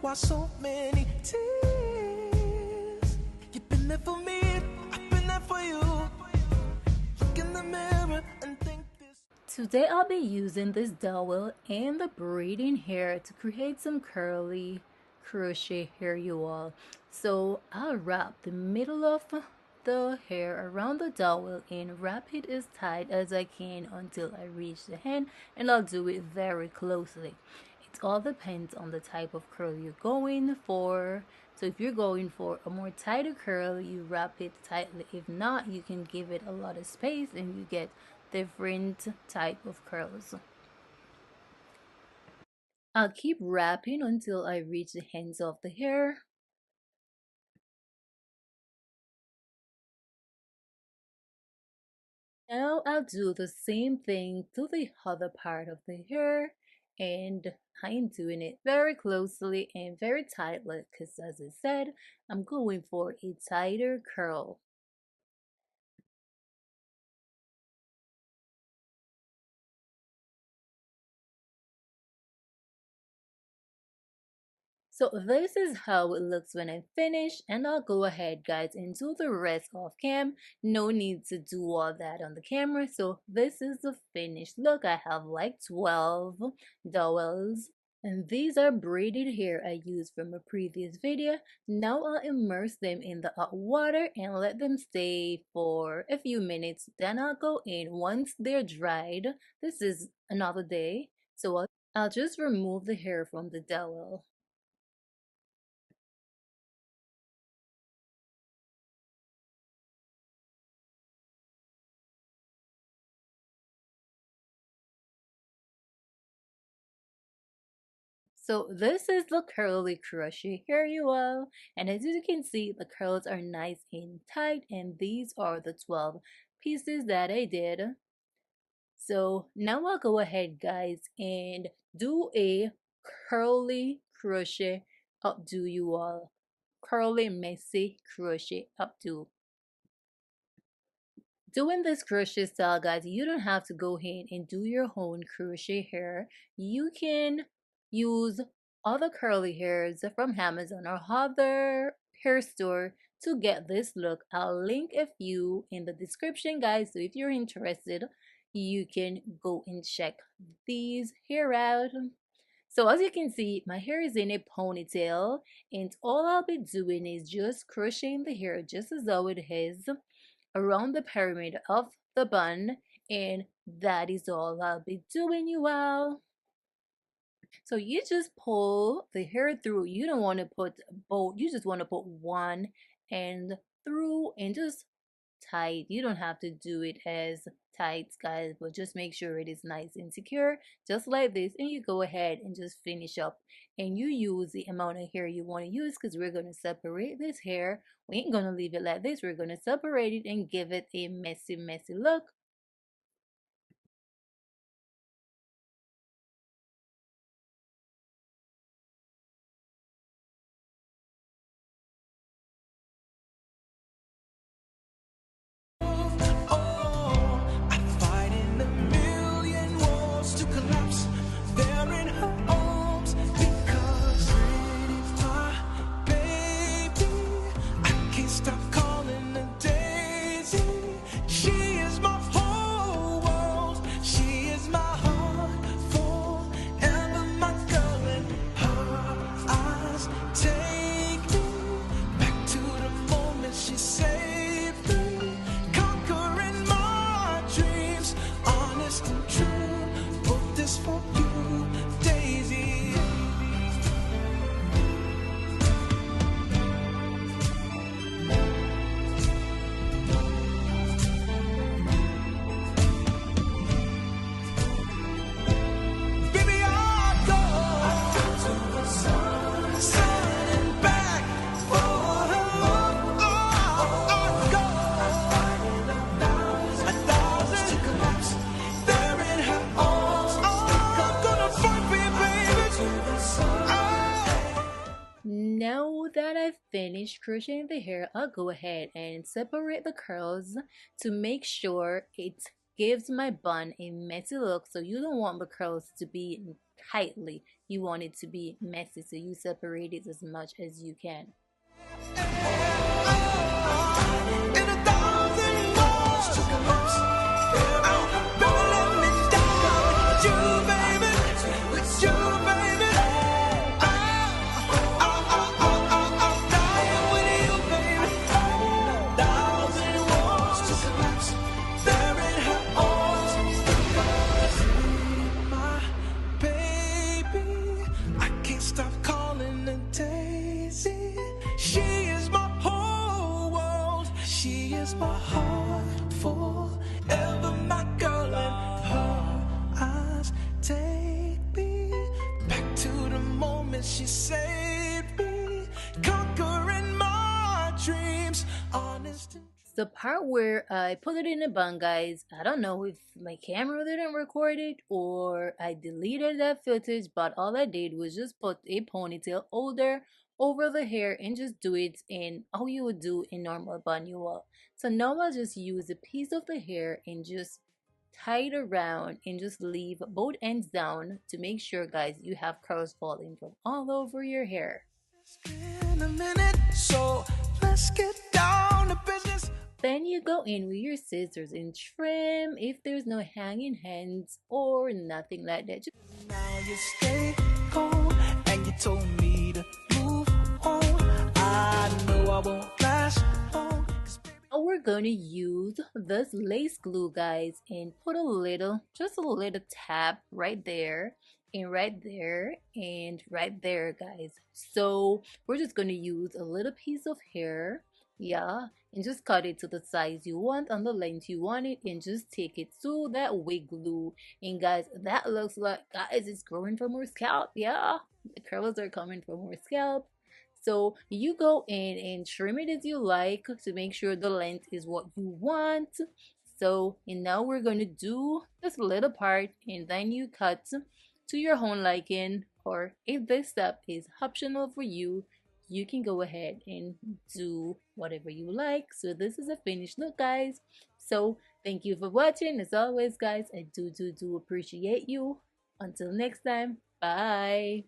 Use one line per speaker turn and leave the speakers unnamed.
by so many tears. You've been there for me, I've been there for you. Look in the mirror and think this.
Today I'll be using this dowel and the braiding hair to create some curly crochet hair, you all. So I'll wrap the middle of the hair around the dowel and wrap it as tight as I can until I reach the hand, and I'll do it very closely. It all depends on the type of curl you're going for. So if you're going for a more tighter curl, you wrap it tightly. If not, you can give it a lot of space and you get different type of curls. I'll keep wrapping until I reach the ends of the hair. Now I'll do the same thing to the other part of the hair, and I'm doing it very closely and very tightly because, as I said, I'm going for a tighter curl. So this is how it looks when I'm finished, and I'll go ahead guys and do the rest off cam. No need to do all that on the camera. So this is the finished look. I have like 12 dowels, and these are braided hair I used from a previous video. Now I'll immerse them in the hot water and let them stay for a few minutes. Then I'll go in once they're dried. This is another day. So I'll just remove the hair from the dowel. So this is the curly crochet hair, you all, and as you can see, the curls are nice and tight, and these are the 12 pieces that I did. So now I'll go ahead guys and do a curly crochet updo, you all. Curly messy crochet updo. Doing this crochet style guys, you don't have to go ahead and do your own crochet hair. You can use other curly hairs from Amazon or other hair store to get this look. I'll link a few in the description guys, so if you're interested you can go and check these hair out. So as you can see, my hair is in a ponytail, and all I'll be doing is just crocheting the hair just as though it is around the pyramid of the bun, and that is all I'll be doing, you all. So you just pull the hair through. You don't want to put both, you just want to put one end through and just tight. You don't have to do it as tight guys, but just make sure it is nice and secure just like this, and you go ahead and just finish up, and you use the amount of hair you want to use because we're going to separate this hair. We ain't going to leave it like this. We're going to separate it and give it a messy look.
Oh, I'm fighting a million walls to collapse. They're in her arms because pretty my baby. I can't stop calling her Daisy. She is my whole world. She is my heart forever, my girl. And her eyes take me back to the moment she saved me. Conquering my dreams, honest and true. Put this for you, Daisy. Baby, I go to the sun and back for her. I go a thousand to collapse. They're in her arms. I'm gonna fight for you, baby.
Now that I've finished crocheting the hair, I'll go ahead and separate the curls to make sure it gives my bun a messy look, so you don't want the curls to be tightly, you want it to be messy, so you separate it as much as you can.
My heart forever, my girl, and her eyes take me back to the moment she saved me, conquering my dreams, honest and
The part where I put it in a bun, guys, I don't know if my camera didn't record it or I deleted that footage, but all I did was just put a ponytail over the hair and just do it in how you would do in normal bun you will. So now I'll just use a piece of the hair and just tie it around and just leave both ends down to make sure, guys, you have curls falling from all over your hair.
it's been a minute, so let's get down to business.
Then you go in with your scissors and trim if there's no hanging hands or nothing like that.
Now you stay home and you told me to move on. I know I won't last long.
Now we're going to use this lace glue, guys, and put just a little tap right there and right there and right there, guys. So we're just going to use a little piece of hair, yeah, and just cut it to the size you want on the length you want it, and just take it to that wig glue. And guys, that looks like, guys, it's growing from her scalp. Yeah, the curls are coming from her scalp. So you go in and trim it as you like to make sure the length is what you want. So, and now we're going to do this little part, and then you cut to your own liking, or if this step is optional for you, you can go ahead and do whatever you like. So this is a finished look, guys. So thank you for watching. As always, guys, I do appreciate you. Until next time, bye.